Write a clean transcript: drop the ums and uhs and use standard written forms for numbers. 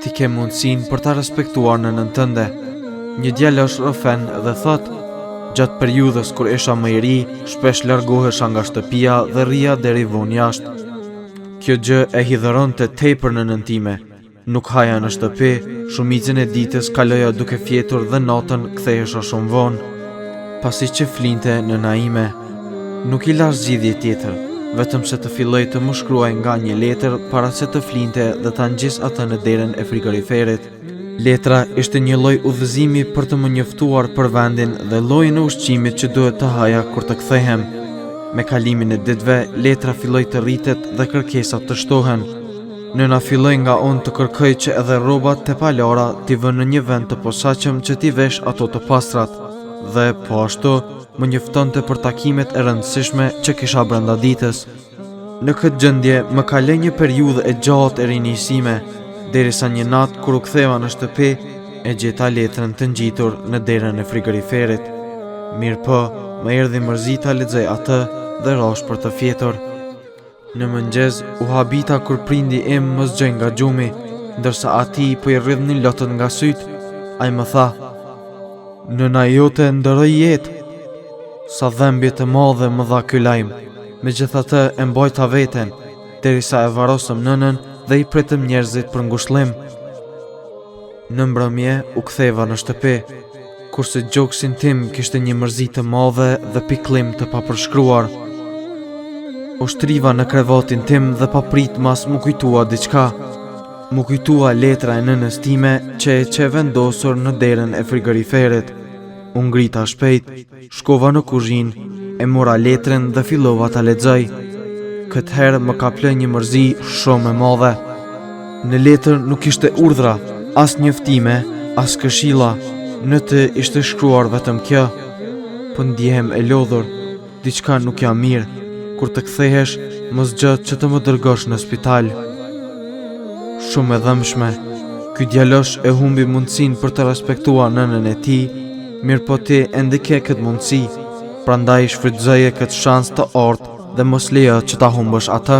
Ti ke mundësin për ta respektuar nënën tënde. Një djalosh rëfen dhe thot: gjatë periudhës kur isha më i ri, shpesh largohesha nga shtëpia dhe rria deri vonë jashtë. Kjo gjë e hidhëronte tepër nënën time. Nuk haja në shtëpi, shumicën e ditës kaloja duke fjetur dhe natën kthehesha shumë vonë. Pasi që flinte nëna ime, nuk i lash zgjidhje tjetër, vetëm se të filloj të më shkruaj nga një letër para se të flinte dhe ta ngjis atë në derën e frigoriferit. Letra ishte një lloj udhëzimi për të më njoftuar për vendin dhe llojin e ushqimit që duhet të haja kur të kthehem. Me kalimin e ditëve, letra filloi të rritet dhe kërkesat të shtohen. Nëna filloi nga unë të kërkoj që edhe rrobat te palara t'i vënë në një vend të posaçëm që t'i vesh ato të pastrat, dhe po ashtu më njoftonte për takimet e rëndësishme që kisha brenda ditës. Në këtë gjendje më kaloi një periudhë e gjatë e rinjësime, derisa një natë kur u ktheva në shtëpi, e gjeta letrën të ngjitur në derën e frigoriferit. Mirë po, më erdhi mërzita lexoj atë dhe rosh për të fjetur. Në mëngjes u habita kur prindi im më zgjoi nga gjumi, ndërsa ati po i rrydhnin lotët nga syt. Ai më tha: "Nëna jote ndëroi jetë." Sa dhembje të madhe më dha ky lajm. Megjithatë e mbajta veten, derisa e varrosëm nënën dhe i pritëm njerëzit për ngushëllim. Në mbrëmje u ktheva në shtëpi, kurse gjoksin tim kishte një mërzi të madhe dhe pikëllim të papërshkruar. U shtriva në krevatin tim dhe paprit mas më kujtua diçka. Më kujtua letra e nënës time që e që vendosur në derën e frigoriferit. U ngrita shpejt, shkova në kuzhinë, e mora letrën dhe fillova ta lexoj. Këtë herë më kaploi një mërzi shumë e madhe. Në letër nuk ishte urdhra, as njoftime, as këshilla, në të ishte shkruar vetëm kjo: "Po ndjehem e lodhur, diçka nuk jam mirë. Kur të kthehesh, mos gjat që të më dërgosh në spital." Shumë e dhëmshme, ky djalosh e humbi mundësinë për të respektuar nënën e tij, mirë po ti ende ke këtë mundësi, prandaj shfrytëzoje këtë shans të ortë dhe mos lejo që ta humbësh atë.